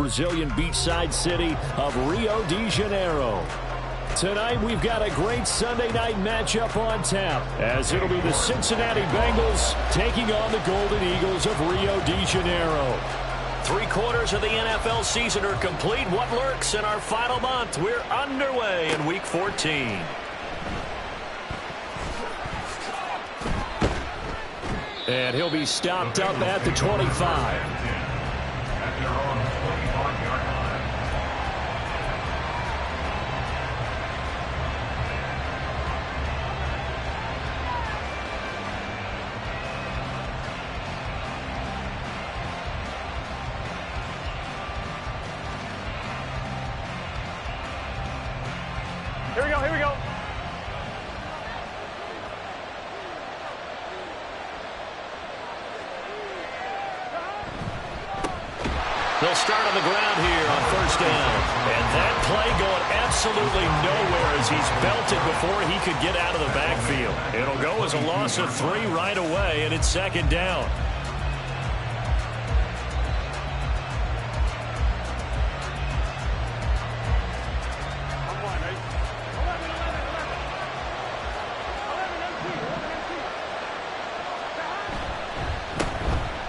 Brazilian beachside city of Rio de Janeiro. Tonight, we've got a great Sunday night matchup on tap, as it'll be the Cincinnati Bengals taking on the Golden Eagles of Rio de Janeiro. 3/4 of the NFL season are complete. What lurks in our final month? We're underway in Week 14. And he'll be stopped up at the 25. Here we go, here we go. They'll start on the ground here on first down. And that play going absolutely nowhere as he's belted before he could get out of the backfield. It'll go as a loss of 3 right away, and it's second down.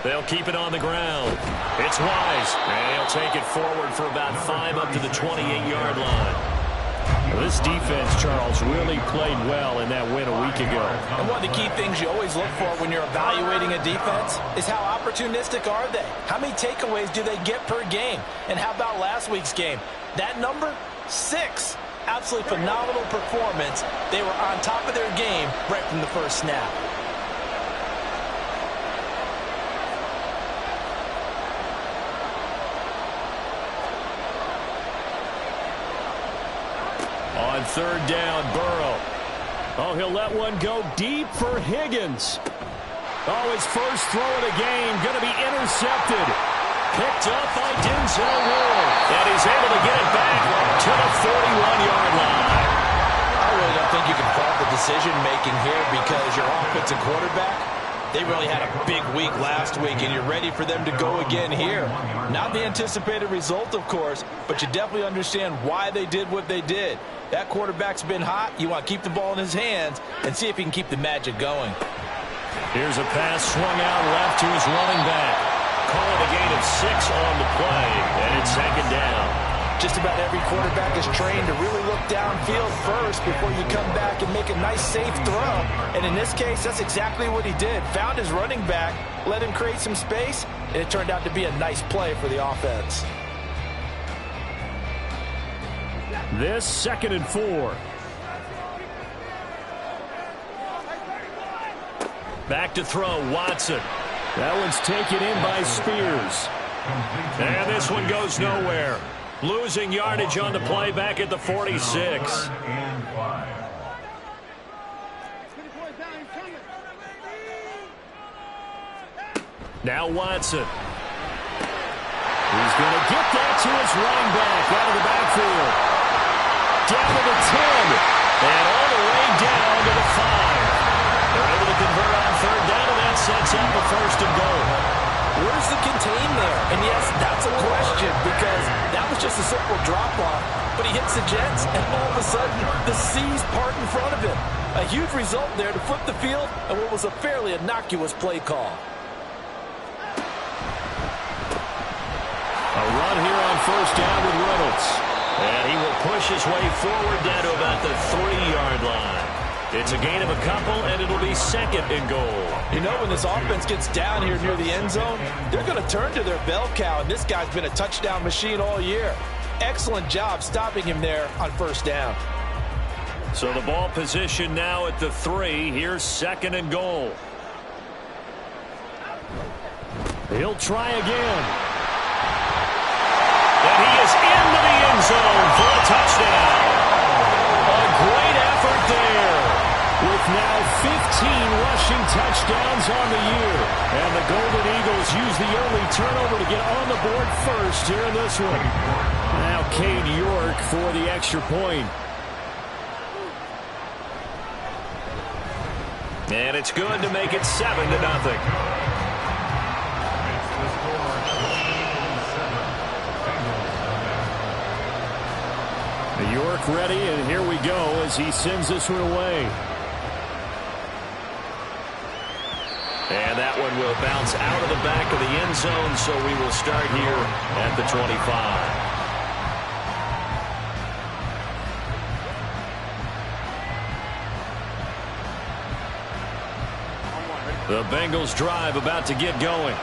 They'll keep it on the ground. It's Wise, and he'll take it forward for about 5 up to the 28-yard line. Well, this defense, Charles, really played well in that win a week ago. And one of the key things you always look for when you're evaluating a defense is how opportunistic are they? How many takeaways do they get per game? And how about last week's game? That number, 6. Absolutely phenomenal performance. They were on top of their game right from the first snap. On third down, Burrow. Oh, he'll let one go deep for Higgins. Oh, his first throw of the game going to be intercepted. Picked up by Denzel Ward. And he's able to get it back to the 41-yard line. I really don't think you can fault the decision-making here because your offensive quarterback, they really had a big week last week, and you're ready for them to go again here. Not the anticipated result, of course, but you definitely understand why they did what they did. That quarterback's been hot. You want to keep the ball in his hands and see if he can keep the magic going. Here's a pass swung out left to his running back. Calling a gain of 6 on the play, and it's second down. Just about every quarterback is trained to really look downfield first before you come back and make a nice, safe throw. And in this case, that's exactly what he did. Found his running back, let him create some space, and it turned out to be a nice play for the offense. This 2nd and 4. Back to throw, Watson. That one's taken in by Spears. And this one goes nowhere. Losing yardage on the play back at the 46. Now Watson. He's going to get that to his running back out of the backfield. Down to the 10. And all the way down to the 5. They're able to convert on third down, and that sets up a 1st and goal. Where's the contain there? And yes, that's a question because that was just a simple drop-off. But he hits the Jets, and all of a sudden, the seas part in front of him. A huge result there to flip the field and what was a fairly innocuous play call. A run here on first down with Reynolds. And he will push his way forward down to about the 3-yard line. It's a gain of a couple, and it'll be 2nd and goal. You know, when this offense gets down here near the end zone, they're going to turn to their bell cow, and this guy's been a touchdown machine all year. Excellent job stopping him there on first down. So the ball position now at the 3. Here's 2nd and goal. He'll try again. And he is into the end zone for a touchdown. A great effort there. With now 15 rushing touchdowns on the year. And the Golden Eagles use the only turnover to get on the board first here in this one. Now Cade York for the extra point. And it's good to make it 7-0. York ready, and here we go as he sends this one away. And that one will bounce out of the back of the end zone, so we will start here at the 25. The Bengals drive about to get going.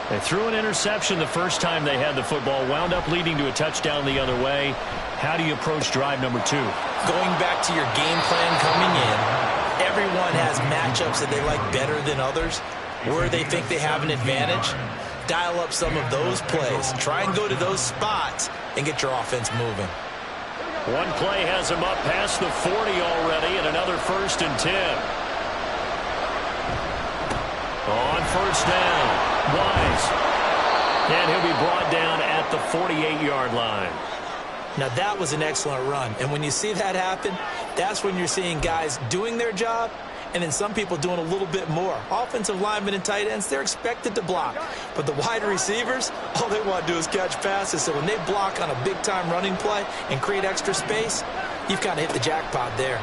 They threw an interception the first time they had the football, wound up leading to a touchdown the other way. How do you approach drive number 2? Going back to your game plan coming in, everyone has matchups that they like better than others, where they think they have an advantage. Dial up some of those plays. Try and go to those spots and get your offense moving. One play has him up past the 40 already, and another 1st and 10. On first down, Wise. And he'll be brought down at the 48-yard line. Now, that was an excellent run. And when you see that happen, that's when you're seeing guys doing their job and then some people doing a little bit more. Offensive linemen and tight ends, they're expected to block. But the wide receivers, all they want to do is catch passes. So when they block on a big-time running play and create extra space, you've kind of hit the jackpot there.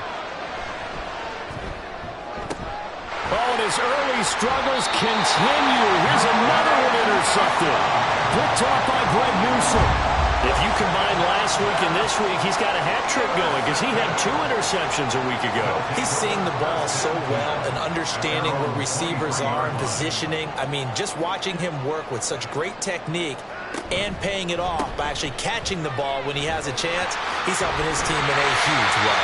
Oh, and his early struggles continue. Here's another one intercepted. Picked off by Greg Newsome. If you combine last week and this week, he's got a hat trick going because he had 2 interceptions a week ago. He's seeing the ball so well and understanding where receivers are and positioning. I mean, just watching him work with such great technique and paying it off by actually catching the ball when he has a chance, he's helping his team in a huge way.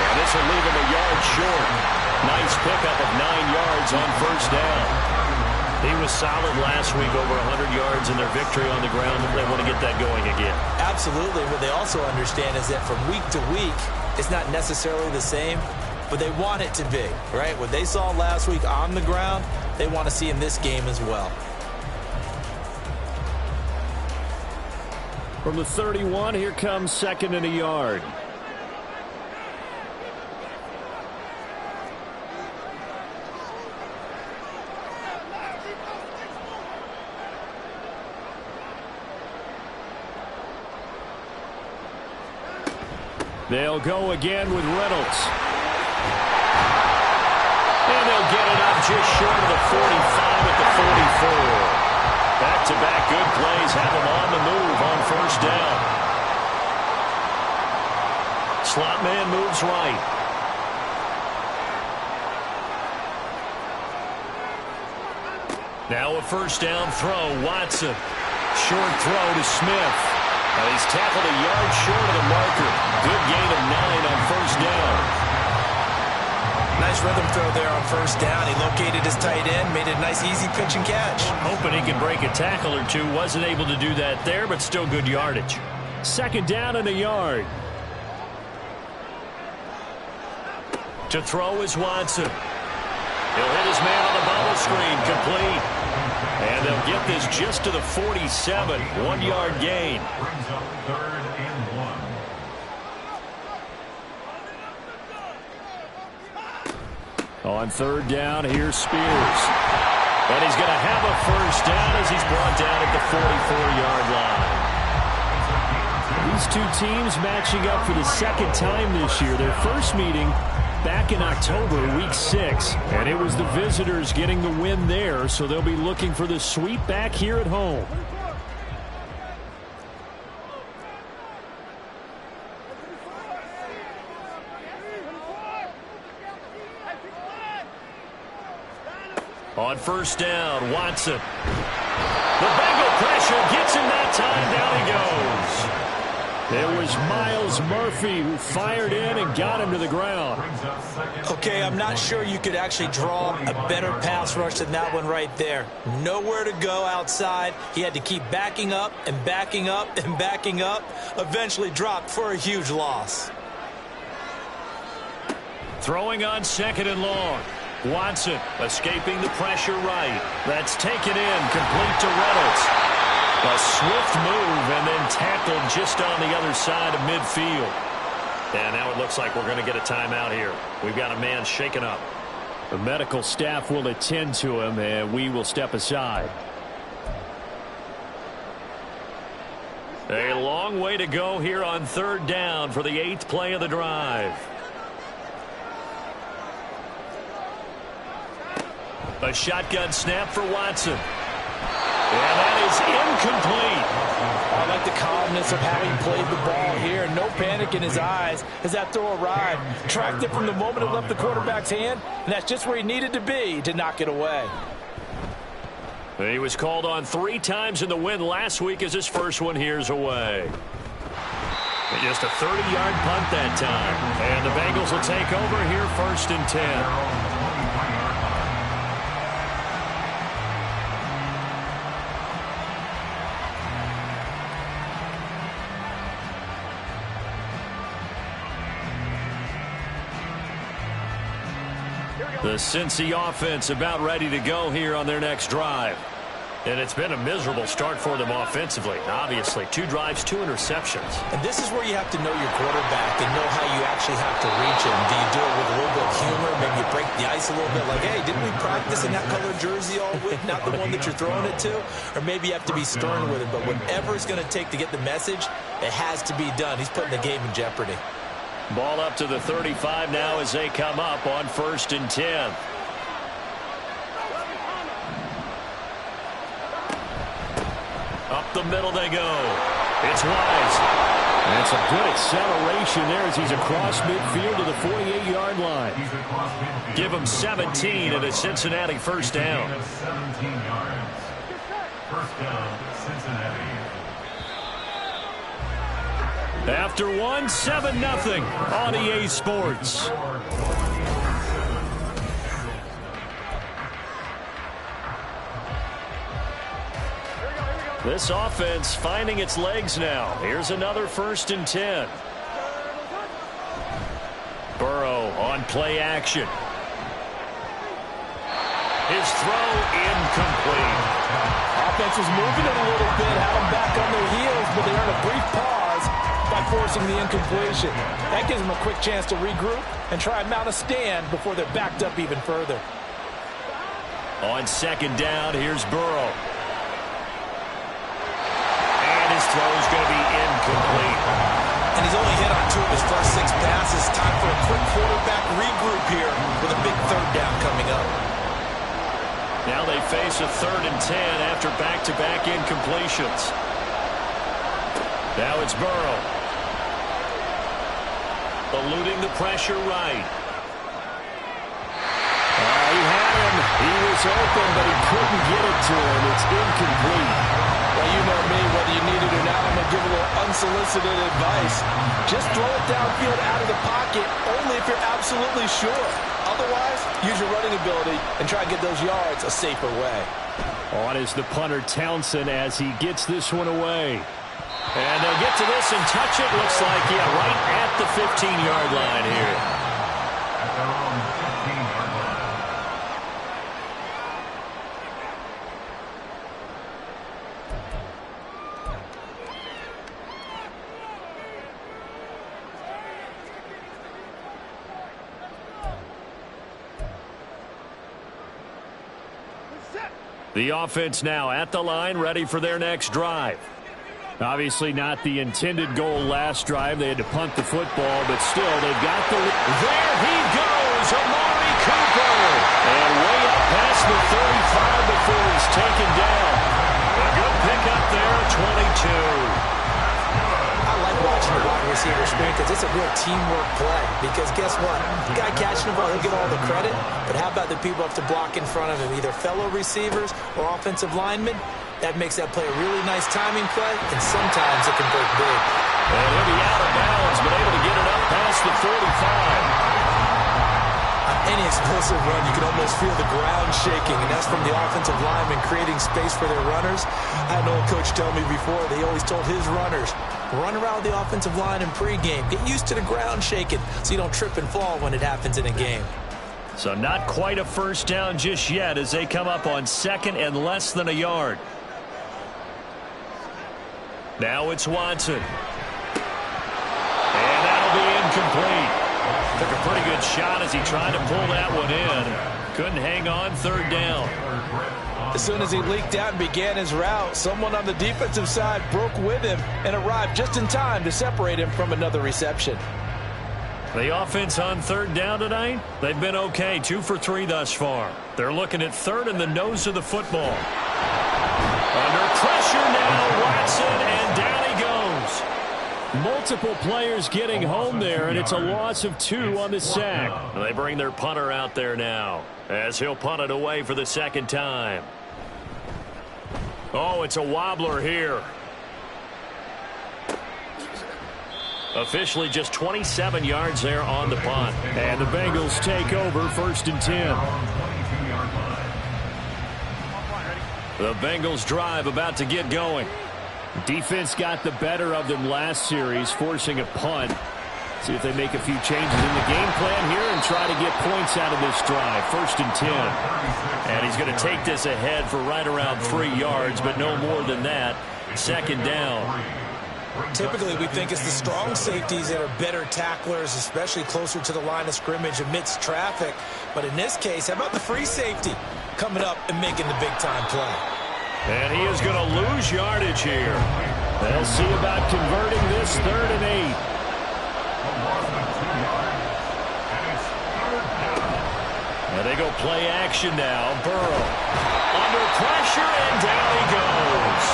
Well, this will leave him a yard short. Nice pickup of 9 yards on first down. He was solid last week, over 100 yards in their victory on the ground. They want to get that going again. Absolutely. What they also understand is that from week to week, it's not necessarily the same, but they want it to be, right? What they saw last week on the ground, they want to see in this game as well. From the 31, here comes 2nd and a yard. They'll go again with Reynolds. And they'll get it up just short of the 45 at the 44. Back-to-back good plays have them on the move on first down. Slot man moves right. Now a first down throw. Watson. Short throw to Smith. He's tackled a yard short of the marker. Good gain of 9 on first down. Nice rhythm throw there on first down. He located his tight end, made it a nice easy pitch and catch. Hoping he could break a tackle or two. Wasn't able to do that there, but still good yardage. 2nd down and a yard. To throw is Watson. He'll hit his man on the bubble screen. Complete. And they'll get this just to the 47. 1-yard gain. On 3rd down, here's Spears. And he's going to have a first down as he's brought down at the 44-yard line. These two teams matching up for the 2nd time this year. Their first meeting back in October, week 6. And it was the visitors getting the win there, so they'll be looking for the sweep back here at home. On first down, Watson. The Bengal pressure gets him that time. Down he goes. It was Miles Murphy who fired in and got him to the ground. Okay, I'm not sure you could actually draw a better pass rush than that one right there. Nowhere to go outside. He had to keep backing up and backing up and backing up. Eventually dropped for a huge loss. Throwing on 2nd and long. Watson escaping the pressure right. That's taken in, complete to Reynolds. A swift move and then tackled just on the other side of midfield. And now it looks like we're going to get a timeout here. We've got a man shaken up. The medical staff will attend to him, and we will step aside. A long way to go here on third down for the 8th play of the drive. A shotgun snap for Watson. And that is incomplete. I like the calmness of having played the ball here. No panic in his eyes as that throw arrived. Tracked it from the moment it left the quarterback's hand, and that's just where he needed to be to knock it away. He was called on 3 times in the win last week as his first one here's away. And just a 30-yard punt that time. And the Bengals will take over here 1st and 10. The Cincy offense about ready to go here on their next drive. And it's been a miserable start for them offensively. Obviously, 2 drives, 2 interceptions. And this is where you have to know your quarterback and know how you actually have to reach him. Do you do it with a little bit of humor? Maybe you break the ice a little bit like, hey, didn't we practice in that color jersey all week? Not the one that you're throwing it to? Or maybe you have to be stern with him. But whatever it's going to take to get the message, it has to be done. He's putting the game in jeopardy. Ball up to the 35 now as they come up on 1st and 10. Up the middle they go. It's Wise. That's a good acceleration there as he's across midfield to the 48-yard line. Give him 17 and a Cincinnati first down. 17 yards. First down, Cincinnati. After 1, 7-0 on EA Sports. This offense finding its legs now. Here's another 1st and 10. Burrow on play action. His throw incomplete. Offense was moving it a little bit, had them back on their heels, but they earned a brief pause by forcing the incompletion. That gives them a quick chance to regroup and try and mount a stand before they're backed up even further. On 2nd down, here's Burrow. And his throw is going to be incomplete. And he's only hit on 2 of his first 6 passes. Time for a quick quarterback regroup here with a big 3rd down coming up. Now they face a 3rd and 10 after back-to-back incompletions. Now it's Burrow. Eluding the pressure right. He had him. He was open, but he couldn't get it to him. It's incomplete. Well, you know me, whether you need it or not, I'm going to give a little unsolicited advice. Just throw it downfield out of the pocket, only if you're absolutely sure. Otherwise, use your running ability and try to get those yards a safer way. On is the punter Townsend as he gets this one away. And they'll get to this and touch it. Looks like, yeah, right at the 15-yard line here. At their own 15-yard line. The offense now at the line, ready for their next drive. Obviously not the intended goal last drive. They had to punt the football, but still they've got the lead. There he goes, Amari Cooper. And way up past the 35 before he's taken down. A good pickup there at 22. I like watching the wide receiver sprint because it's a real teamwork play. Because guess what? The guy catching the ball, he'll get all the credit. But how about the people who have to block in front of him, either fellow receivers or offensive linemen? That makes that play a really nice timing play, and sometimes it can break big. And he'll be out of bounds, but able to get it up past the 45. On any explosive run, you can almost feel the ground shaking, and that's from the offensive linemen creating space for their runners. I had an old coach tell me before, they always told his runners, run around the offensive line in pregame. Get used to the ground shaking so you don't trip and fall when it happens in a game. So not quite a first down just yet as they come up on 2nd and less than a yard. Now it's Watson. And that'll be incomplete. Took a pretty good shot as he tried to pull that one in. Couldn't hang on 3rd down. As soon as he leaked out and began his route, someone on the defensive side broke with him and arrived just in time to separate him from another reception. The offense on third down tonight, they've been okay, 2 for 3 thus far. They're looking at third in the nose of the football. Under pressure now, Watson, and down he goes. Multiple players getting home there, and it's a loss of 2 on the sack. They bring their punter out there now, as he'll punt it away for the second time. Oh, it's a wobbler here. Officially just 27 yards there on the punt. And the Bengals take over 1st and 10. The Bengals drive about to get going. Defense got the better of them last series, forcing a punt. See if they make a few changes in the game plan here and try to get points out of this drive. 1st and 10. And he's going to take this ahead for right around 3 yards, but no more than that. 2nd down. Typically, we think it's the strong safeties that are better tacklers, especially closer to the line of scrimmage amidst traffic. But in this case, how about the free safety coming up and making the big-time play? And he is going to lose yardage here. They'll see about converting this 3rd and 8. And they go play action now. Burrow under pressure, and down he goes.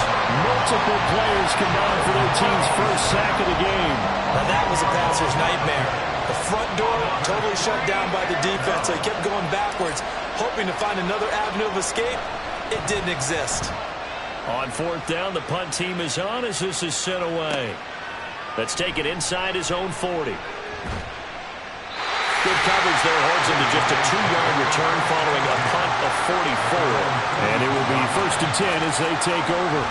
Multiple players combined for their team's first sack of the game. Now that was a passer's nightmare. The front door totally shut down by the defense. They kept going backwards, hoping to find another avenue of escape. It didn't exist. On 4th down, the punt team is on as this is sent away. Let's take it inside his own 40. Good coverage there, holds him to just a 2-yard return following a punt of 44. And it will be 1st and 10 as they take over.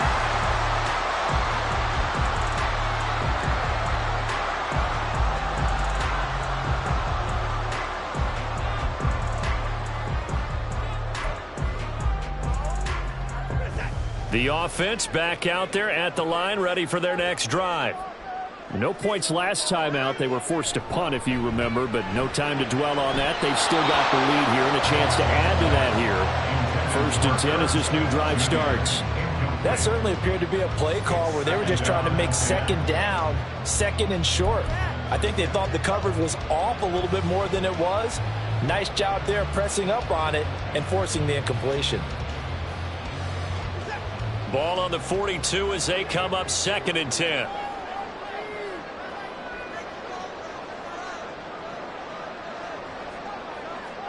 The offense back out there at the line, ready for their next drive. No points last time out. They were forced to punt, if you remember, but no time to dwell on that. They've still got the lead here and a chance to add to that here. 1st and 10 as this new drive starts. That certainly appeared to be a play call where they were just trying to make 2nd down, 2nd and short. I think they thought the coverage was off a little bit more than it was. Nice job there pressing up on it and forcing the incompletion. Ball on the 42 as they come up 2nd and 10.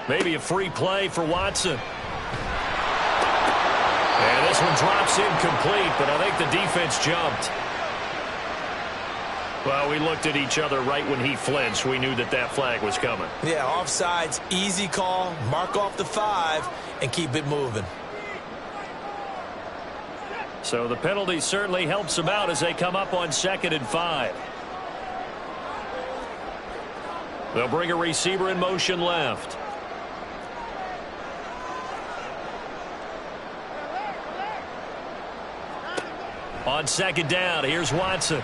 Maybe a free play for Watson. And this one drops incomplete, but I think the defense jumped. Well, we looked at each other right when he flinched. We knew that that flag was coming. Yeah, offsides, easy call, mark off the 5, and keep it moving. So the penalty certainly helps them out as they come up on 2nd and 5. They'll bring a receiver in motion left. On 2nd down, here's Watson.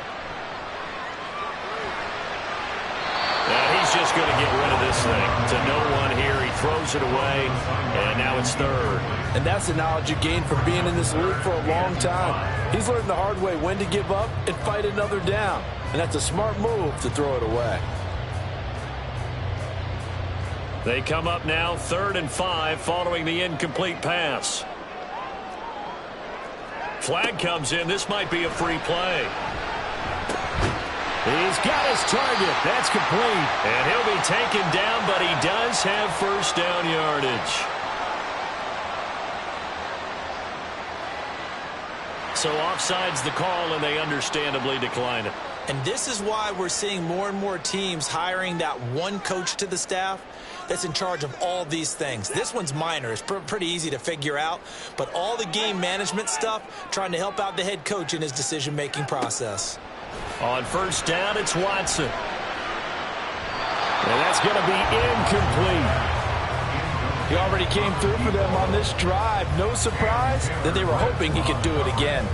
And he's just going to get rid of this thing. To no one here. He throws it away, and now it's 3rd. And that's the knowledge you gain from being in this league for a long time. He's learned the hard way when to give up and fight another down. And that's a smart move to throw it away. They come up now 3rd and 5 following the incomplete pass. Flag comes in. This might be a free play. He's got his target. That's complete. And he'll be taken down, but he does have 1st down yardage. So offside's the call, and they understandably decline it. And this is why we're seeing more and more teams hiring that one coach to the staff that's in charge of all these things. This one's minor. It's pretty easy to figure out. But all the game management stuff, trying to help out the head coach in his decision-making process. On 1st down, it's Watson. And that's going to be incomplete. He already came through for them on this drive. No surprise that they were hoping he could do it again.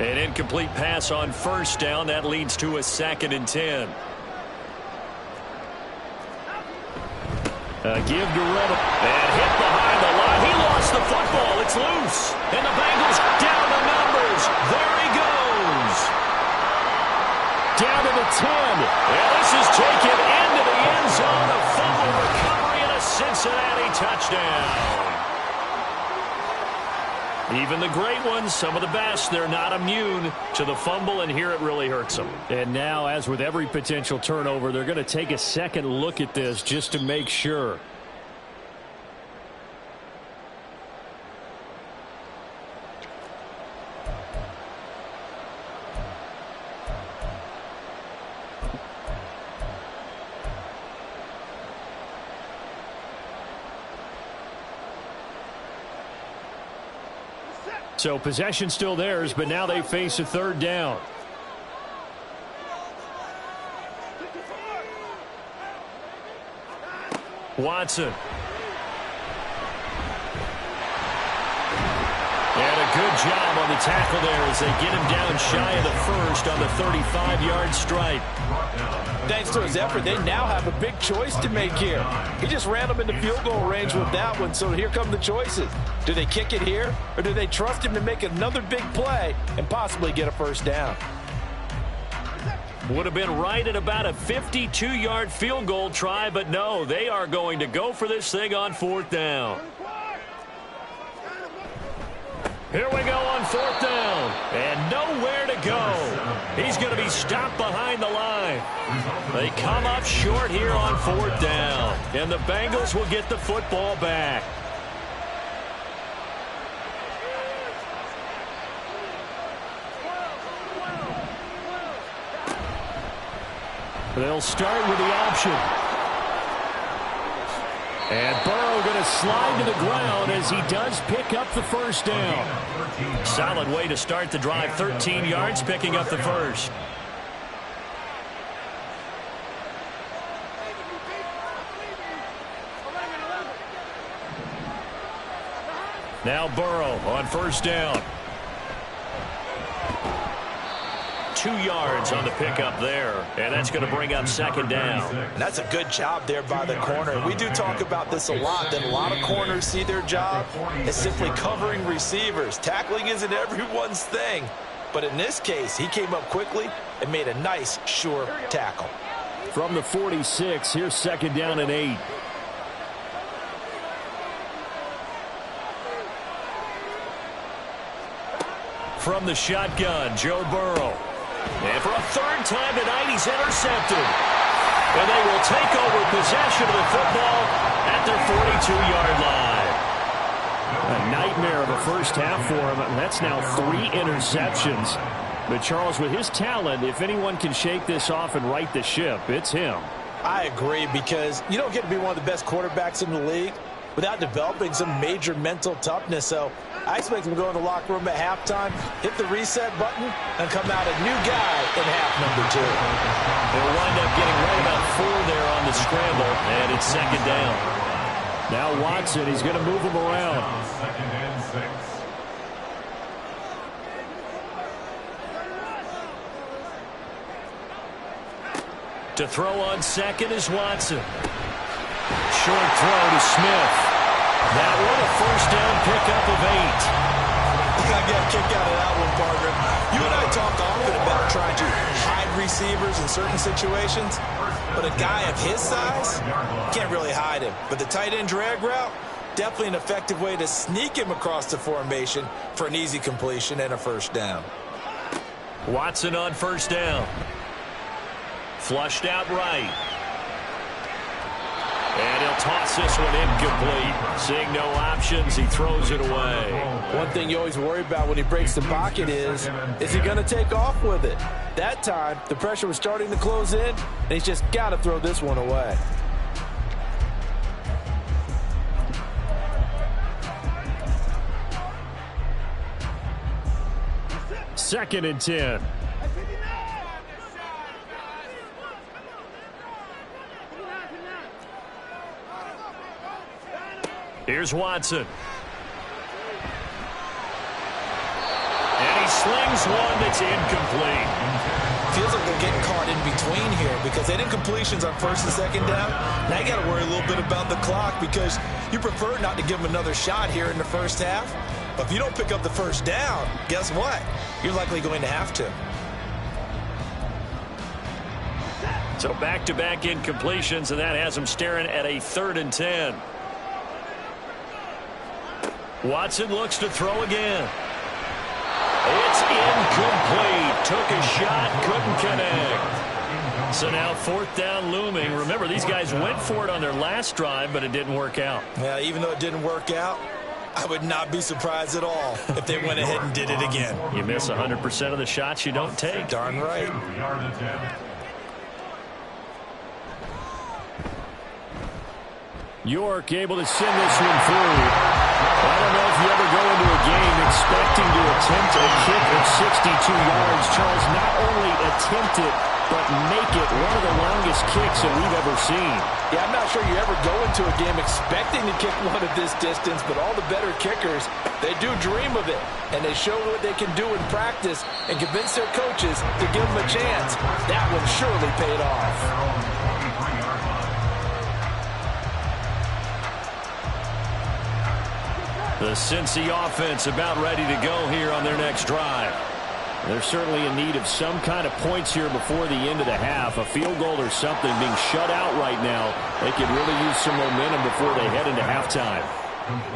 An incomplete pass on 1st down. That leads to a 2nd and 10. Give to Reynolds. And hit behind the line. He lost the football. It's loose. And the Bengals down the numbers. There he goes. Down to the 10. And this is taken into the end zone. A fumble recovery and a Cincinnati touchdown. Even the great ones, some of the best, they're not immune to the fumble, and here it really hurts them. And now, as with every potential turnover, they're going to take a second look at this just to make sure. So possession still theirs, but now they face a third down. Watson. And a good job on the tackle there as they get him down shy of the first on the 35-yard stripe. Thanks to his effort, they now have a big choice to make here. He just ran them into field goal range with that one, so here come the choices. Do they kick it here, or do they trust him to make another big play and possibly get a first down? Would have been right at about a 52-yard field goal try, but no, they are going to go for this thing on fourth down. Here we go on fourth down, and nowhere to go. He's going to be stopped behind the line. They come up short here on fourth down, and the Bengals will get the football back. They'll start with the option. And Burrow going to slide to the ground as he does pick up the first down. Solid way to start the drive. 13 yards, picking up the first. Now Burrow on first down. 2 yards on the pickup there, and that's going to bring up second down. And that's a good job there by the corner. We do talk about this a lot, that a lot of corners see their job as simply covering receivers. Tackling isn't everyone's thing, but in this case, he came up quickly and made a nice, sure tackle. From the 46, here's second down and 8. From the shotgun, Joe Burrow. And for a third time tonight, he's intercepted. And they will take over possession of the football at their 42-yard line. A nightmare of a first half for him. That's now 3 interceptions. But Charles, with his talent, if anyone can shake this off and right the ship, it's him. I agree, because you don't get to be one of the best quarterbacks in the league without developing some major mental toughness. So I expect him to go in the locker room at halftime, hit the reset button, and come out a new guy in half number 2. They'll wind up getting right about 4 there on the scramble, and it's second down. Now Watson, he's going to move him around. Second and 6. To throw on second is Watson. Short throw to Smith. That one a first down pickup of 8. I got a kick out of that one, partner. You and I talk often about trying to hide receivers in certain situations, but a guy of his size can't really hide him. But the tight end drag route, definitely an effective way to sneak him across the formation for an easy completion and a first down. Watson on first down. Flushed out right. And he'll toss this one incomplete. Seeing no options, he throws it away. One thing you always worry about when he breaks the pocket is he going to take off with it? That time, the pressure was starting to close in, and he's just got to throw this one away. Second and 10. Here's Watson. And he slings one that's incomplete. feels like they're getting caught in between here because they didn't completions on first and second down. Now you got to worry a little bit about the clock because you prefer not to give them another shot here in the first half. But if you don't pick up the first down, guess what? You're likely going to have to. So back-to-back incompletions, and that has them staring at a 3rd and 10. Watson looks to throw again. It's incomplete. Took a shot, couldn't connect. So now 4th down looming. Remember, these guys went for it on their last drive, but it didn't work out. Yeah, even though it didn't work out, I would not be surprised at all if they went ahead and did it again. You miss 100% of the shots you don't take. Darn right. York able to send this one through. I don't know if you ever go into a game expecting to attempt a kick of 62 yards. Charles, not only attempt it, but make it one of the longest kicks that we've ever seen. Yeah, I'm not sure you ever go into a game expecting to kick one of this distance, but all the better kickers, they do dream of it, and they show what they can do in practice and convince their coaches to give them a chance. That one surely paid off. The Cincy offense about ready to go here on their next drive. They're certainly in need of some kind of points here before the end of the half. A field goal or something being shut out right now. They could really use some momentum before they head into halftime.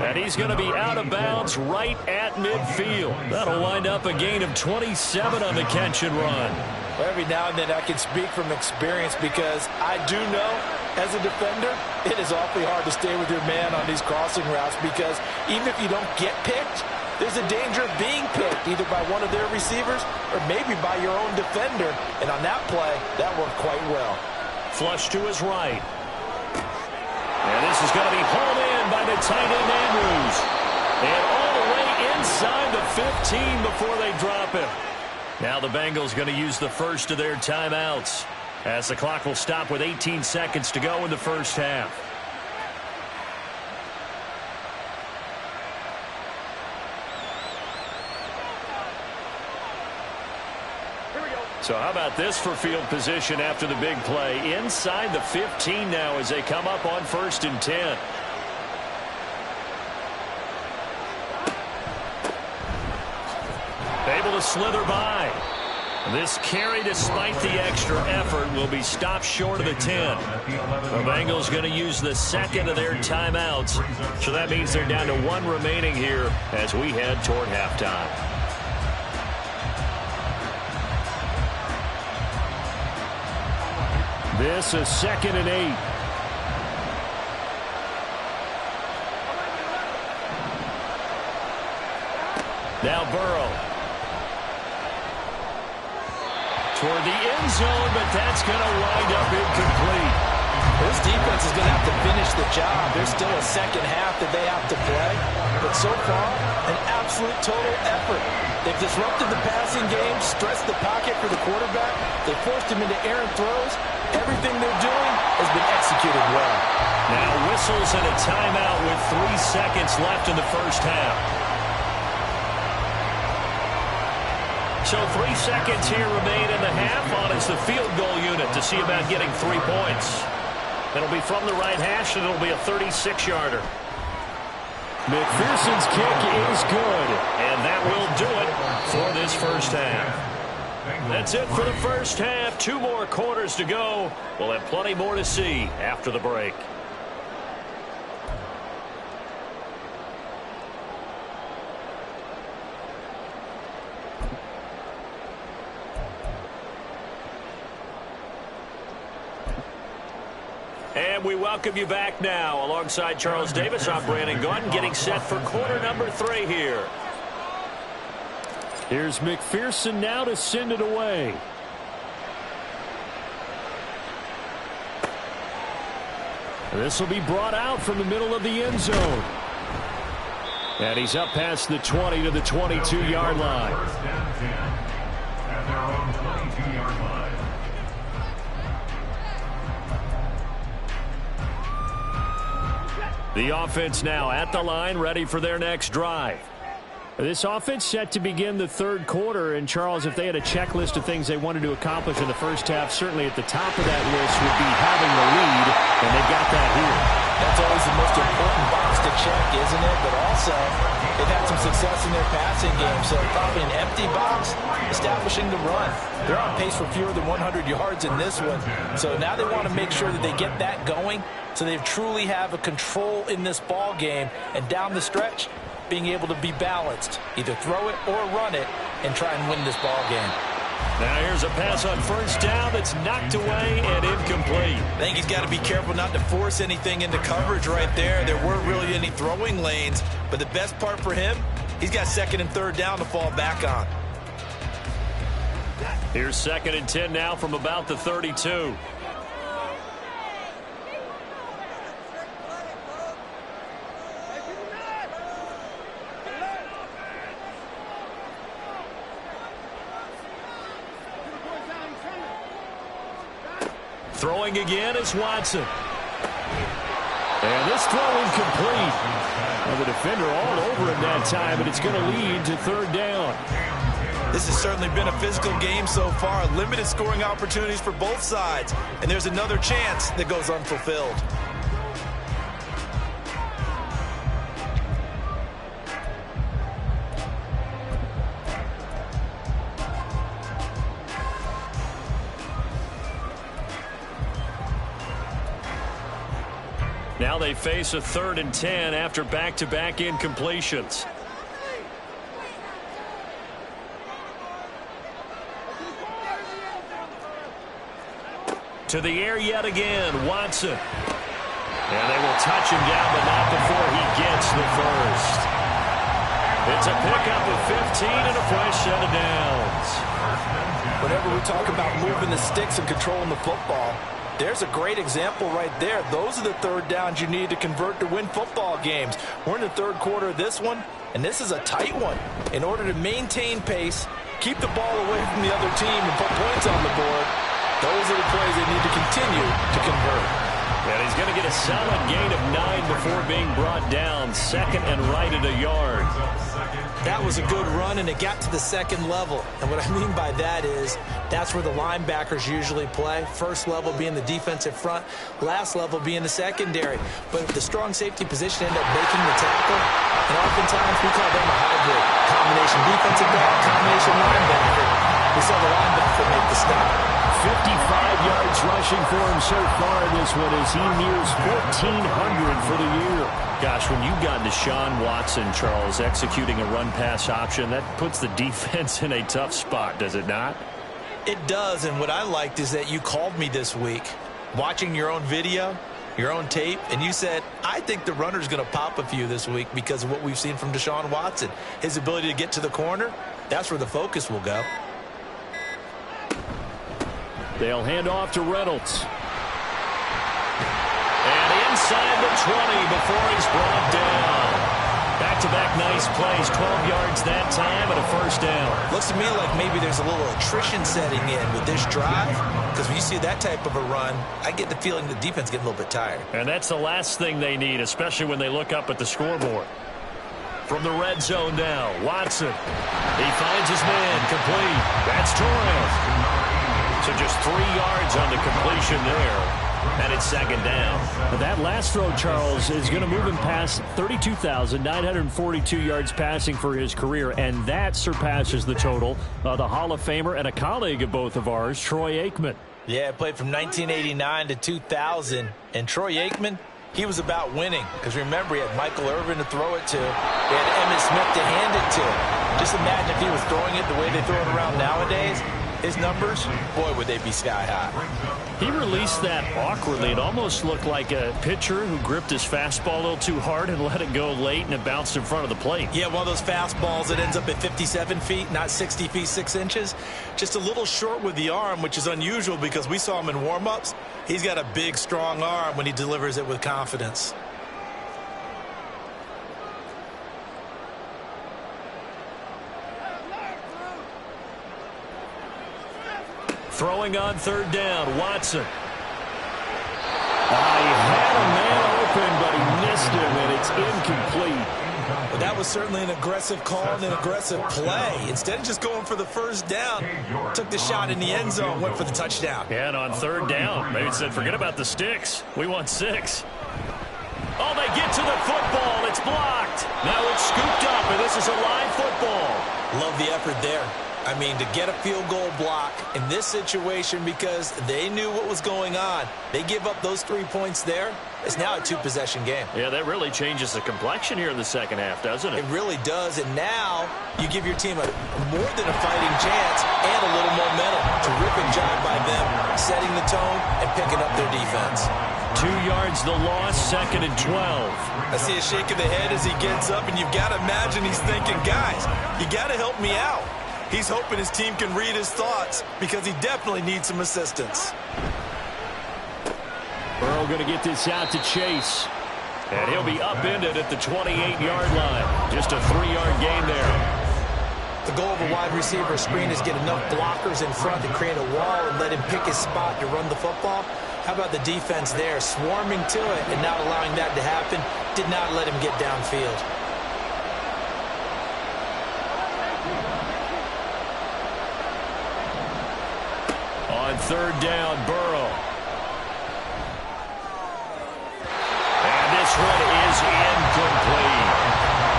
And he's going to be out of bounds right at midfield. That'll wind up a gain of 27 on the catch and run. Well, every now and then I can speak from experience because I do know as a defender it is awfully hard to stay with your man on these crossing routes because even if you don't get picked, there's a danger of being picked either by one of their receivers or maybe by your own defender. And on that play, that worked quite well. Flush to his right. And this is going to be hauled in by the tight end Andrews. And all the way inside the 15 before they drop him. Now the Bengals going to use the first of their timeouts as the clock will stop with 18 seconds to go in the first half. So how about this for field position after the big play? Inside the 15 now as they come up on 1st and 10. Able to slither by. This carry, despite the extra effort, will be stopped short of the 10. The Bengals going to use the second of their timeouts. So that means they're down to 1 remaining here as we head toward halftime. This is 2nd and 8. Now Burrow. Toward the end zone, but that's going to wind up incomplete. This defense is going to have to finish the job. There's still a second half that they have to play. But so far, an absolute total effort. They've disrupted the passing game, stressed the pocket for the quarterback. They forced him into errant throws. Everything they're doing has been executed well. Now whistles and a timeout with 3 seconds left in the first half. So 3 seconds here remain in the half on as the field goal unit to see about getting 3 points. It'll be from the right hash, and it'll be a 36-yarder. McPherson's kick is good, and that will do it for this first half. That's it for the first half. 2 more quarters to go. We'll have plenty more to see after the break. And we welcome you back now. Alongside Charles Davis, I'm Brandon Gunn, getting set for quarter number 3 here. Here's McPherson now to send it away. This will be brought out from the middle of the end zone. And he's up past the 20 to the 22-yard line. First down 10 at their own 22-yard line. The offense now at the line, ready for their next drive. This offense set to begin the third quarter, and Charles, if they had a checklist of things they wanted to accomplish in the first half, certainly at the top of that list would be having the lead, and they've got that here. That's always the most important box to check, isn't it? But also, they've had some success in their passing game, so probably an empty box, establishing the run. They're on pace for fewer than 100 yards in this one, so now they want to make sure that they get that going so they truly have a control in this ball game, and down the stretch, being able to be balanced, either throw it or run it, and try and win this ball game. Now here's a pass on first down that's knocked away and incomplete. I think he's got to be careful not to force anything into coverage right there. There weren't really any throwing lanes, but the best part for him, he's got second and third down to fall back on. Here's 2nd and 10 now from about the 32. Throwing again is Watson. And this throw incomplete. Well, the defender all over him that time, but it's going to lead to third down. This has certainly been a physical game so far. Limited scoring opportunities for both sides. And there's another chance that goes unfulfilled. Now they face a 3rd and 10 after back-to-back incompletions. To the air yet again, Watson. And they will touch him down, but not before he gets the first. It's a pickup of 15 and a fresh set of downs. Whenever we talk about moving the sticks and controlling the football, there's a great example right there. Those are the third downs you need to convert to win football games. We're in the third quarter of this one, and this is a tight one. In order to maintain pace, keep the ball away from the other team, and put points on the board, those are the plays they need to continue to convert. And he's going to get a solid gain of 9 before being brought down. 2nd and right at a yard. That was a good run, and it got to the second level. And what I mean by that is that's where the linebackers usually play. First level being the defensive front, last level being the secondary. But the strong safety position ended up making the tackle, and oftentimes we call them a hybrid. Combination defensive back, combination linebacker. We saw the linebacker make the stop. 55 yards rushing for him so far in this one as he nears 1,400 for the year. Gosh, when you've got Deshaun Watson, Charles, executing a run-pass option, that puts the defense in a tough spot, does it not? It does, and what I liked is that you called me this week, watching your own video, your own tape, and you said, I think the runner's going to pop a few this week because of what we've seen from Deshaun Watson. His ability to get to the corner, that's where the focus will go. They'll hand off to Reynolds. And inside the 20 before he's brought down. Back-to-back nice plays, 12 yards that time and a first down. Looks to me like maybe there's a little attrition setting in with this drive, because when you see that type of a run, I get the feeling the defense getting a little bit tired. And that's the last thing they need, especially when they look up at the scoreboard. From the red zone now, Watson. He finds his man, complete. That's Torres. So just 3 yards on the completion there. And it's second down. That last throw, Charles, is going to move him past 32,942 yards passing for his career, and that surpasses the total of the Hall of Famer and a colleague of both of ours, Troy Aikman. Yeah, played from 1989 to 2000. And Troy Aikman, he was about winning. Because remember, he had Michael Irvin to throw it to. He had Emmitt Smith to hand it to. Just imagine if he was throwing it the way they throw it around nowadays. His numbers, boy, would they be sky high. He released that awkwardly. It almost looked like a pitcher who gripped his fastball a little too hard and let it go late, and it bounced in front of the plate. Yeah, one of those fastballs that ends up at 57 feet, not 60 feet, 6 inches. Just a little short with the arm, which is unusual because we saw him in warm-ups. He's got a big, strong arm when he delivers it with confidence. Throwing on third down, Watson. He had a man open, but he missed him, and it's incomplete. Well, that was certainly an aggressive call and an aggressive play. Instead of just going for the first down, took the shot in the end zone, went for the touchdown. Yeah, and on third down, maybe it said, forget about the sticks. We want 6. Oh, they get to the football. It's blocked. Now it's scooped up, and this is a live football. Love the effort there. I mean, to get a field goal block in this situation because they knew what was going on. They give up those 3 points there. It's now a 2-possession game. Yeah, that really changes the complexion here in the second half, doesn't it? It really does, and now you give your team a more than a fighting chance and a little momentum. Terrific job by them setting the tone and picking up their defense. 2 yards the loss, 2nd and 12. I see a shake of the head as he gets up, and you've got to imagine he's thinking, guys, you got to help me out. He's hoping his team can read his thoughts because he definitely needs some assistance. Burrow going to get this out to Chase. And he'll be upended at the 28-yard line. Just a 3-yard gain there. The goal of a wide receiver screen is get enough blockers in front to create a wall and let him pick his spot to run the football. How about the defense there, swarming to it and not allowing that to happen? Did not let him get downfield. On third down, Burrow. And this one is incomplete.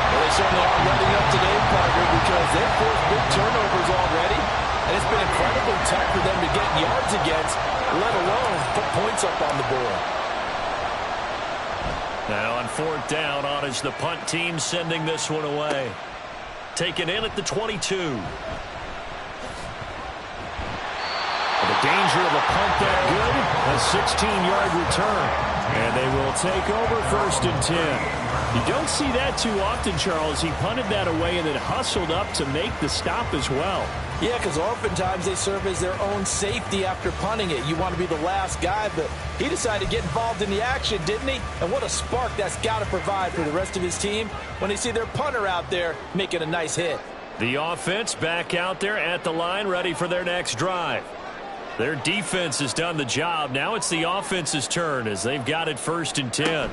Well, they certainly are running up today, partner, because they've forced big turnovers already, and it's been incredibly tough for them to get yards against, let alone put points up on the board. Now on fourth down, on is the punt team sending this one away. Taken in at the 22. The danger of a punt that good, a 16-yard return. And they will take over 1st and 10. You don't see that too often, Charles. He punted that away and then hustled up to make the stop as well. Yeah, because oftentimes they serve as their own safety after punting it. You want to be the last guy, but he decided to get involved in the action, didn't he? And what a spark that's got to provide for the rest of his team when they see their punter out there making a nice hit. The offense back out there at the line, ready for their next drive. Their defense has done the job. Now it's the offense's turn as they've got it 1st and 10.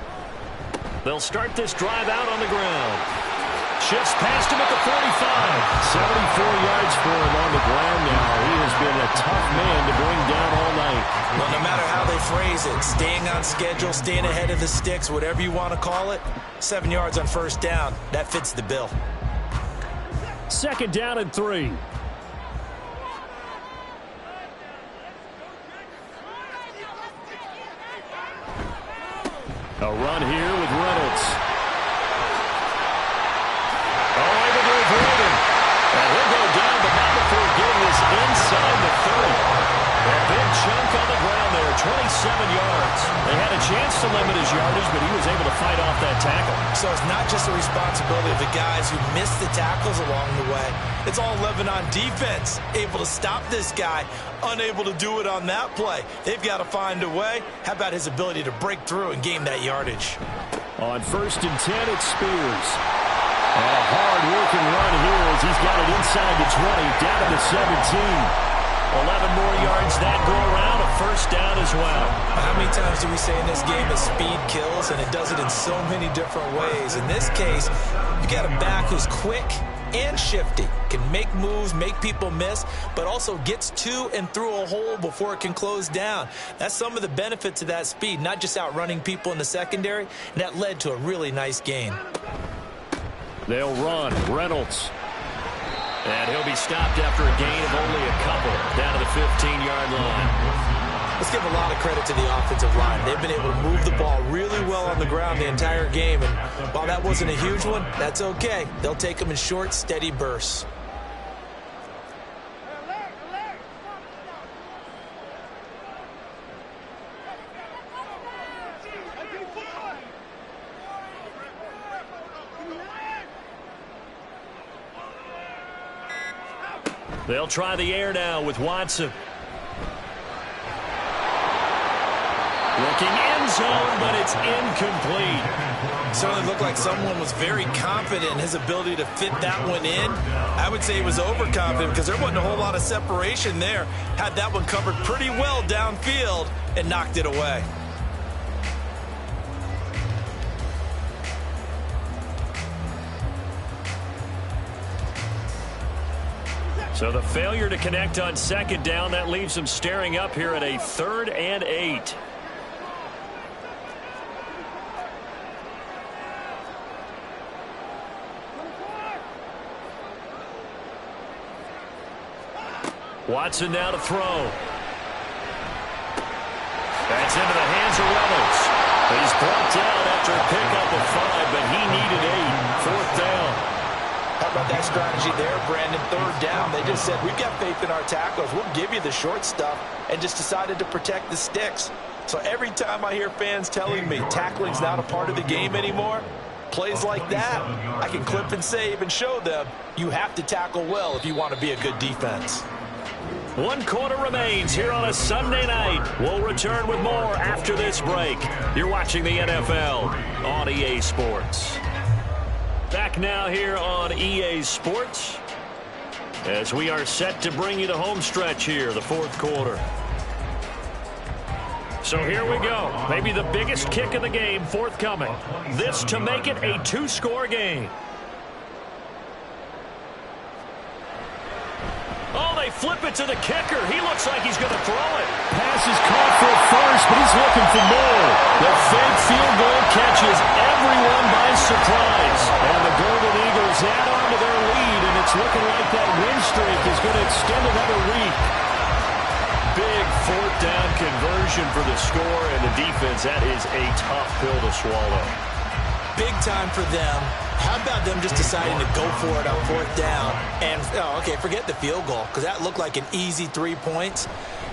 They'll start this drive out on the ground. Shifts past him at the 45. 74 yards for him on the ground now. He has been a tough man to bring down all night. Well, no matter how they phrase it, staying on schedule, staying ahead of the sticks, whatever you want to call it, 7 yards on 1st down, that fits the bill. 2nd down and 3. A run here with Reynolds. Oh, able to avoid him. And he'll go down, but not before getting this inside the 30. A big chunk on the ground there, 27 yards. They had a chance to limit his yardage, but he was able to fight off that tackle. So it's not just the responsibility of the guys who missed the tackles along the way. It's all 11 on defense, able to stop this guy, unable to do it on that play. They've got to find a way. How about his ability to break through and gain that yardage? On 1st and 10, it's Spears. And a hard-working run here as he's got it inside the 20, down to the 17. 11 more yards that go around, a 1st down as well. How many times do we say in this game that speed kills, and it does it in so many different ways? In this case, you got a back who's quick and shifty, can make moves, make people miss, but also gets to and through a hole before it can close down. That's some of the benefits of that speed, not just outrunning people in the secondary, and that led to a really nice gain. They'll run. Reynolds. And he'll be stopped after a gain of only a couple down to the 15-yard line. Let's give a lot of credit to the offensive line. They've been able to move the ball really well on the ground the entire game. And while that wasn't a huge one, that's okay. They'll take them in short, steady bursts. They'll try the air now with Watson. Looking end zone, but it's incomplete. Certainly looked like someone was very confident in his ability to fit that one in. I would say he was overconfident because there wasn't a whole lot of separation there. Had that one covered pretty well downfield and knocked it away. So the failure to connect on second down, that leaves them staring up here at a 3rd and 8. Watson now to throw. That's into the hands of Reynolds. He's brought down after a pickup of 5, but he needed 8. 4th down. How about that strategy there, Brandon? 3rd down. They just said, we've got faith in our tackles. We'll give you the short stuff, and just decided to protect the sticks. So every time I hear fans telling me tackling's not a part of the game anymore, plays like that, I can clip and save and show them you have to tackle well if you want to be a good defense. 1 quarter remains here on a Sunday night. We'll return with more after this break. You're watching the NFL on EA Sports. Back now here on EA Sports as we are set to bring you the home stretch here, the 4th quarter. So here we go. Maybe the biggest kick of the game forthcoming. This to make it a 2-score game. Oh, they flip it to the kicker. He looks like he's going to throw it. Pass is caught for a first, but he's looking for more. The fake field goal catches everyone by surprise. And the Golden Eagles add on to their lead, and it's looking like that win streak is going to extend another week. Big 4th down conversion for the score, and the defense, that is a tough pill to swallow. Big time for them. How about them just deciding to go for it on 4th down? And, okay, forget the field goal, because that looked like an easy 3 points.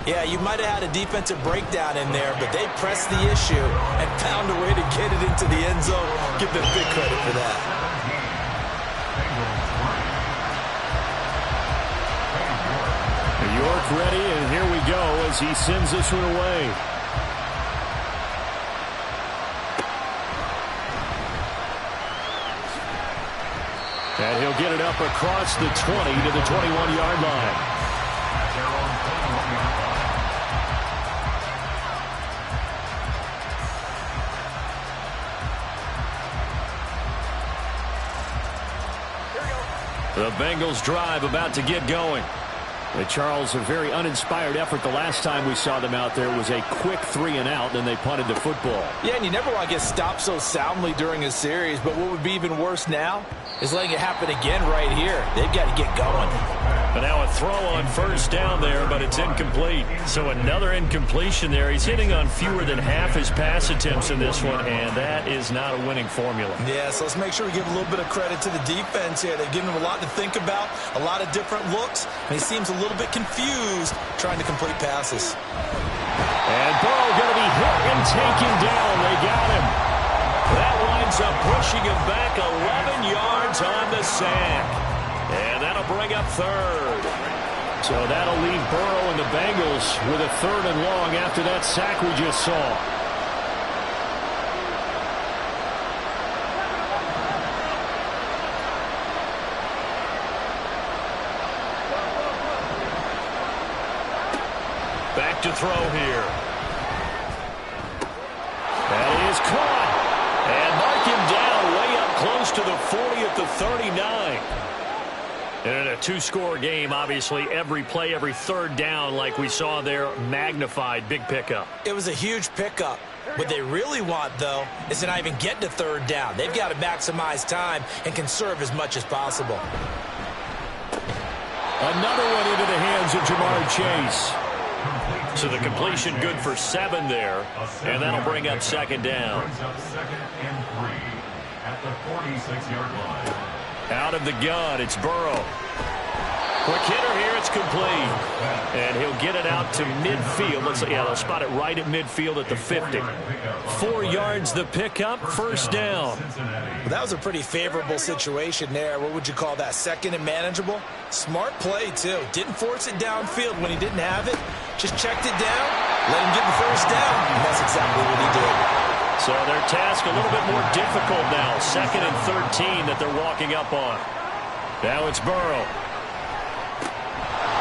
Yeah, you might have had a defensive breakdown in there, but they pressed the issue and found a way to get it into the end zone. Give them big credit for that. New York ready, and here we go as he sends this one away. And he'll get it up across the 20 to the 21-yard line. The Bengals drive about to get going. Charles, a very uninspired effort. The last time we saw them out there was a quick 3 and out, then they punted the football. Yeah, and you never want to get stopped so soundly during a series, but what would be even worse now is letting it happen again right here. They've got to get going. But now a throw on 1st down there, but it's incomplete. So another incompletion there. He's hitting on fewer than half his pass attempts in this one, and that is not a winning formula. Yeah, so let's make sure we give a little bit of credit to the defense here. They've given him a lot to think about, a lot of different looks, and he seems a little bit confused trying to complete passes. And Burrow going to be hit and taken down. They got him. That winds up pushing him back 11 yards on the sack. And that'll bring up 3rd. So that'll leave Burrow and the Bengals with a 3rd and long after that sack we just saw. Back to throw here. That is caught. And mark him down way up close to the 40 at the 39. And in a 2-score game, obviously, every play, every 3rd down, like we saw there, magnified. Big pickup. It was a huge pickup. What they really want, though, is to not even get to 3rd down. They've got to maximize time and conserve as much as possible. Another one into the hands of Jamar Chase. So the completion good for 7 there, and that'll bring up 2nd down. At the 46-yard line. Out of the gun, it's Burrow. Quick hitter here, it's complete. And he'll get it out to midfield. Looks like, yeah, they'll spot it right at midfield at the 50. 4 yards the pickup, 1st down. Well, that was a pretty favorable situation there. What would you call that? 2nd and manageable? Smart play, too. Didn't force it downfield when he didn't have it. Just checked it down, let him get the 1st down, and that's exactly what he did. So their task a little bit more difficult now. 2nd and 13 that they're walking up on. Now it's Burrow.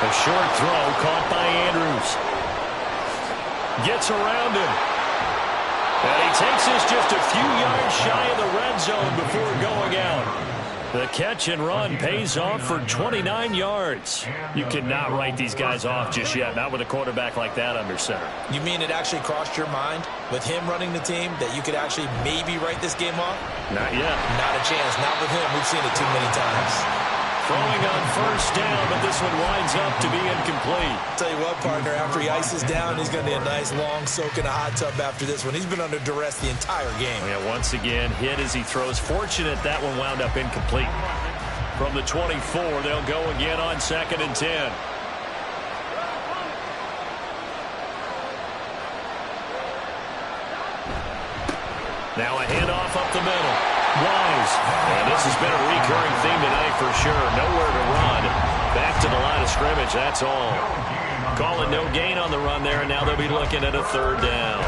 A short throw caught by Andrews. Gets around him. And he takes this just a few yards shy of the red zone before going out. The catch and run pays off for 29 yards. You cannot write these guys off just yet, not with a quarterback like that under center. You mean it actually crossed your mind with him running the team that you could actually maybe write this game off? Not yet. Not a chance. Not with him. We've seen it too many times. Throwing on first down, but this one winds up to be incomplete. Tell you what, partner, after he ices down, he's going to need a nice long soak in a hot tub after this one. He's been under duress the entire game. Yeah, once again, hit as he throws. Fortunate that one wound up incomplete. From the 24, they'll go again on 2nd and 10. Now a handoff up the middle. Wise. And this has been a recurring theme tonight for sure. Nowhere to run. Back to the line of scrimmage, that's all. Calling no gain on the run there, and now they'll be looking at a 3rd down.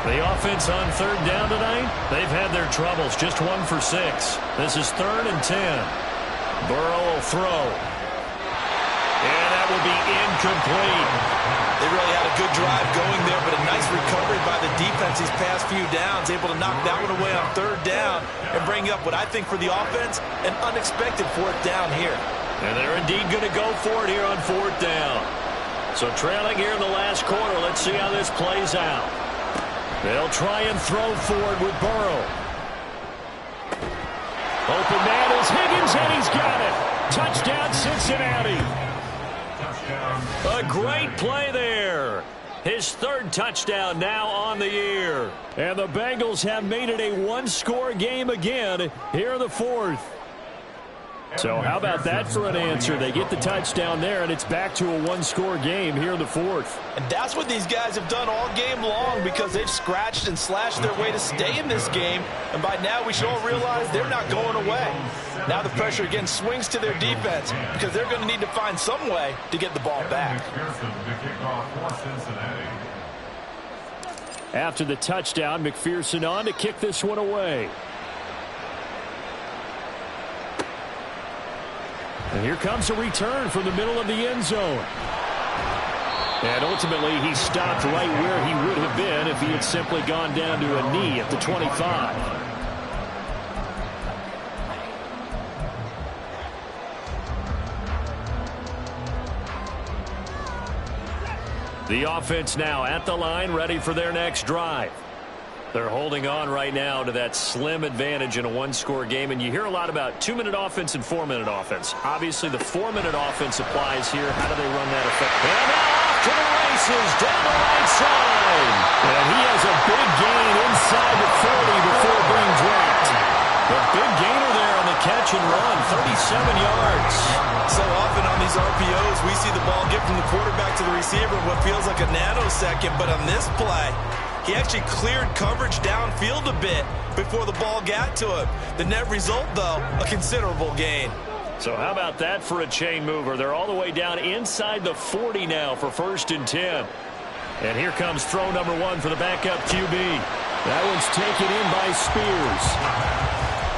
The offense on 3rd down tonight, they've had their troubles. Just 1 for 6. This is 3rd and 10. Burrow will throw. And that will be incomplete. They really had a good drive going there, but a nice recovery by the defense these past few downs, able to knock that one away on 3rd down and bring up what I think for the offense, an unexpected 4th down here. And they're indeed going to go for it here on 4th down. So trailing here in the last quarter, let's see how this plays out. They'll try and throw forward with Burrow. Open man is Higgins, and he's got it. Touchdown, Cincinnati. A great play there. His 3rd touchdown now on the year. And the Bengals have made it a 1-score game again here in the 4th. So how about that for an answer? They get the touchdown there, and it's back to a 1-score game here in the 4th. And that's what these guys have done all game long because they've scratched and slashed their way to stay in this game. And by now we should all realize they're not going away. Now the pressure again swings to their defense because they're going to need to find some way to get the ball back. After the touchdown, McPherson on to kick this one away. And here comes a return from the middle of the end zone. And ultimately, he stopped right where he would have been if he had simply gone down to a knee at the 25. The offense now at the line, ready for their next drive. They're holding on right now to that slim advantage in a 1-score game, and you hear a lot about 2-minute offense and 4-minute offense. Obviously, the 4-minute offense applies here. How do they run that effect? And now off to the races down the right side. And he has a big gain inside the 40 before being dropped. A big gainer there on the catch and run, 37 yards. So often on these RPOs, we see the ball get from the quarterback to the receiver in what feels like a nanosecond, but on this play, he actually cleared coverage downfield a bit before the ball got to him. The net result, though, a considerable gain. So how about that for a chain mover? They're all the way down inside the 40 now for 1st and 10. And here comes throw number 1 for the backup QB. That one's taken in by Spears.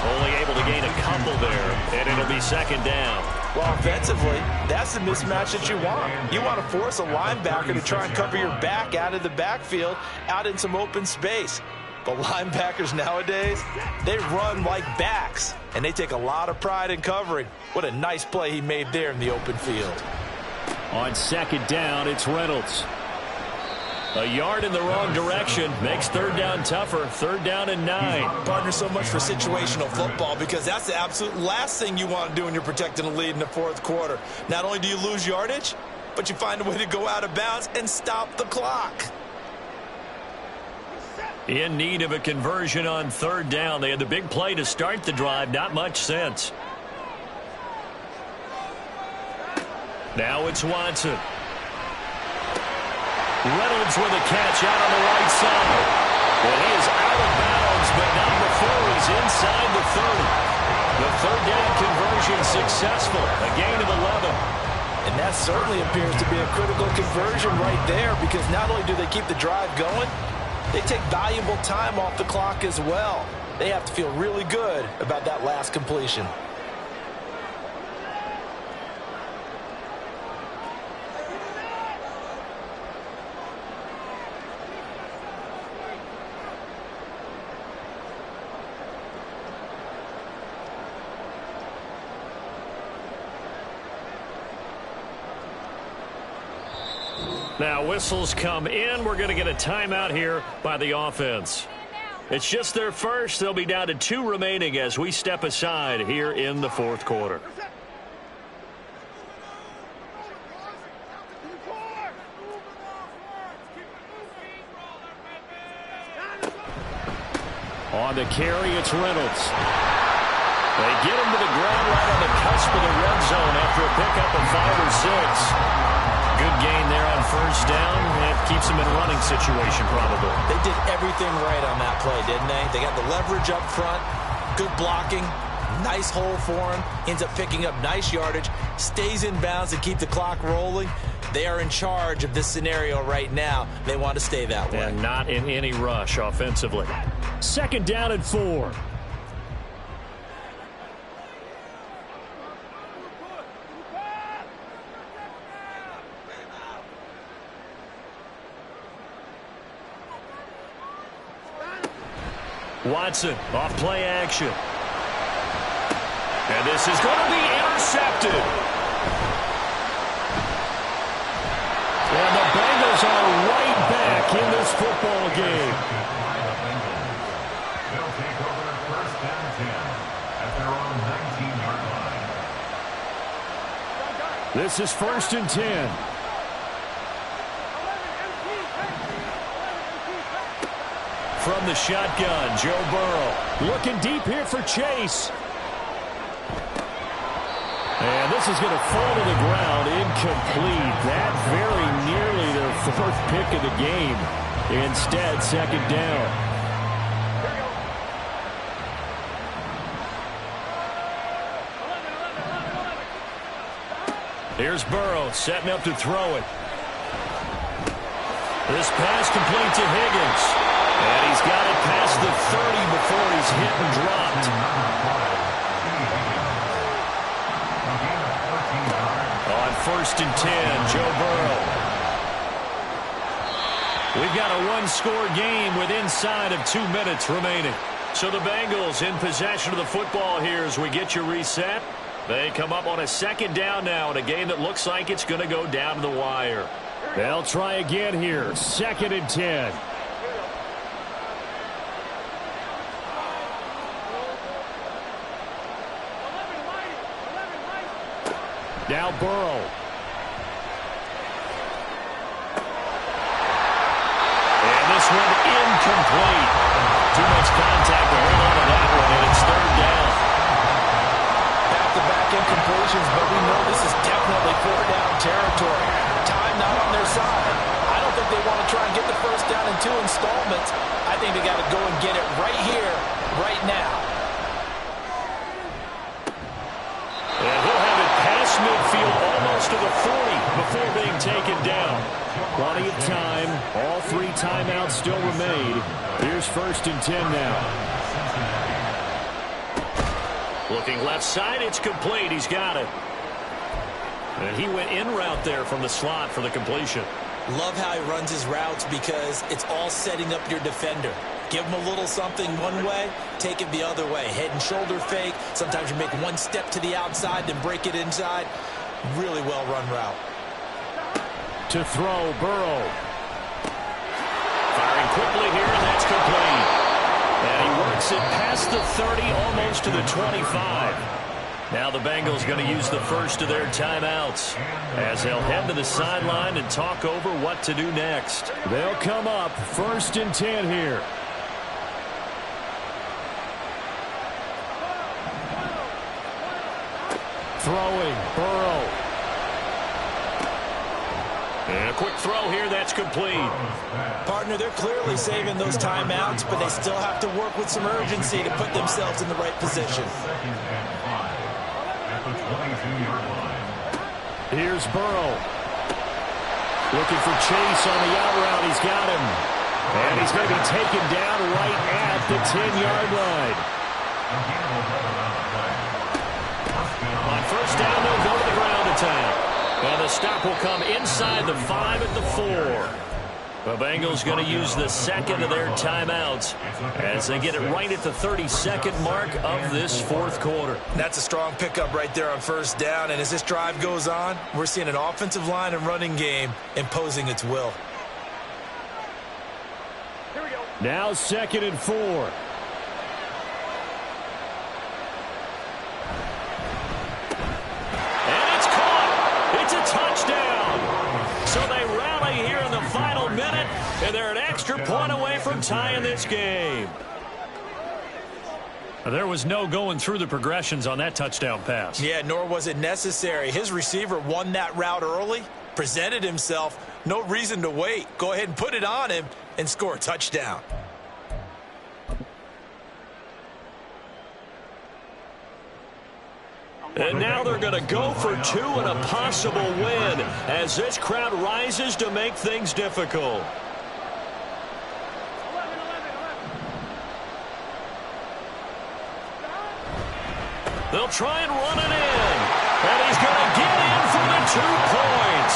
Only able to gain a couple there, and it'll be 2nd down. Well, offensively, that's the mismatch that you want. You want to force a linebacker to try and cover your back out of the backfield, out in some open space. But linebackers nowadays, they run like backs, and they take a lot of pride in covering. What a nice play he made there in the open field. On 2nd down, it's Reynolds. A yard in the wrong direction makes 3rd down tougher. 3rd down and 9. Partner, so much for situational football because that's the absolute last thing you want to do when you're protecting a lead in the 4th quarter. Not only do you lose yardage, but you find a way to go out of bounds and stop the clock. In need of a conversion on 3rd down. They had the big play to start the drive. Not much sense. Now it's Watson. Reynolds with a catch out on the right side. Well, he is out of bounds, but not before he's inside the 30. The 3rd down conversion successful. A gain of 11. And that certainly appears to be a critical conversion right there because not only do they keep the drive going, they take valuable time off the clock as well. They have to feel really good about that last completion. Now whistles come in. We're going to get a timeout here by the offense. It's just their first. They'll be down to 2 remaining as we step aside here in the fourth quarter. On the carry, it's Reynolds. They get him to the ground right on the cusp of the red zone after a pickup of 5 or 6. Good gain there on first down. That keeps them in a running situation probably. They did everything right on that play, didn't they? They got the leverage up front, good blocking, nice hole for him, ends up picking up nice yardage, stays in bounds to keep the clock rolling. They are in charge of this scenario right now. They want to stay that way. And not in any rush offensively. Second down and 4. Watson off play action. And this is going to be intercepted. And the Bengals are right back in this football game. They'll take over first and 10 at their own 19-yard line. This is first and 10. From the shotgun, Joe Burrow looking deep here for Chase. And this is going to fall to the ground incomplete. That very nearly their 4th pick of the game. Instead, second down. Here's Burrow setting up to throw it. This pass complete to Higgins. And he's got it past the 30 before he's hit and dropped. On first and 10, Joe Burrow. We've got a 1-score game with inside of 2 minutes remaining. So the Bengals in possession of the football here as we get you reset. They come up on a second down now in a game that looks like it's going to go down to the wire. They'll try again here. Second and 10. Now Burrow. And this one incomplete. Too much contact to hold on to that one, and it's third down. Back-to-back incompletions, but we know this is definitely 4-down territory. Time not on their side. I don't think they want to try and get the first down in 2 installments. I think they got to go and get it right here, right now. And he'll have it past midfield almost to the 40 before being taken down. Plenty of time. All 3 timeouts still remain. Here's first and 10 now. Looking left side, it's complete. He's got it. And he went in route there from the slot for the completion. Love how he runs his routes because it's all setting up your defender. Give him a little something one way, take it the other way. Head and shoulder fake. Sometimes you make one step to the outside, then break it inside. Really well-run route. To throw, Burrow. Firing quickly here, and that's complete. And he works it past the 30, almost to the 25. Now the Bengals going to use the first of their timeouts as they'll head to the sideline and talk over what to do next. They'll come up first and 10 here. Throwing, Burrow. And a quick throw here, that's complete. Partner, they're clearly saving those timeouts, but they still have to work with some urgency to put themselves in the right position. Here's Burrow. Looking for Chase on the out route. He's got him. And he's going to be taken down right at the 10-yard line. On first down, they'll go to the ground attack. And the stop will come inside the 5 at the 4. The Bengals going to use the second of their timeouts as they get it right at the 32nd mark of this fourth quarter. That's a strong pickup right there on first down, and as this drive goes on, we're seeing an offensive line and running game imposing its will. Now 2nd and 4. And it's caught. It's a touchdown. So they rally here in the final minute, and they're an extra point away from tying this game. There was no going through the progressions on that touchdown pass. Yeah, nor was it necessary. His receiver won that route early, presented himself, no reason to wait. Go ahead and put it on him and score a touchdown. And now they're going to go for 2 and a possible win as this crowd rises to make things difficult. They'll try and run it in. And he's going to get in for the 2 points.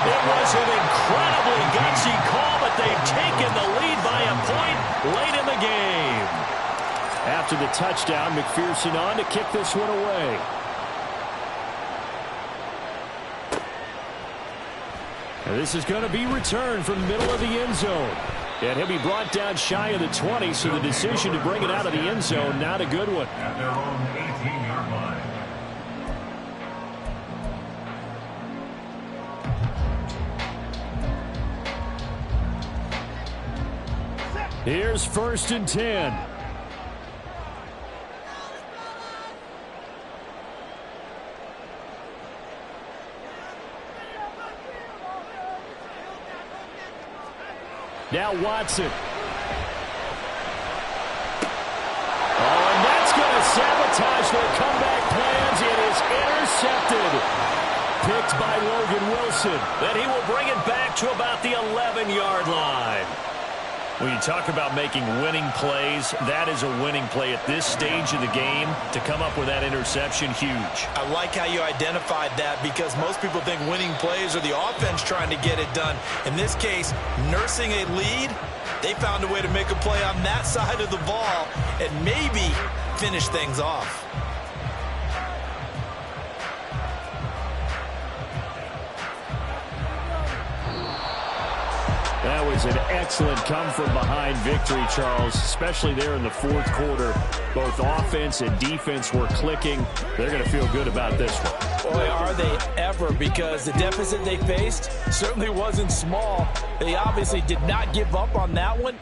It was an incredibly gutsy call, but they've taken the lead by a point late in the game. After the touchdown, McPherson on to kick this one away. And this is going to be returned from the middle of the end zone. And he'll be brought down shy of the 20, so the decision to bring it out of the end zone, not a good one. At their own 18-yard line. Here's 1st and 10. Now Watson. Oh, and that's going to sabotage their comeback plans. It is intercepted. Picked by Logan Wilson. Then he will bring it back to about the 11-yard line. When you talk about making winning plays, that is a winning play at this stage of the game. To come up with that interception, huge. I like how you identified that because most people think winning plays are the offense trying to get it done. In this case, nursing a lead, they found a way to make a play on that side of the ball and maybe finish things off. That was an excellent come-from-behind victory, Charles, especially there in the fourth quarter. Both offense and defense were clicking. They're going to feel good about this one. Boy, are they ever, because the deficit they faced certainly wasn't small. They obviously did not give up on that one.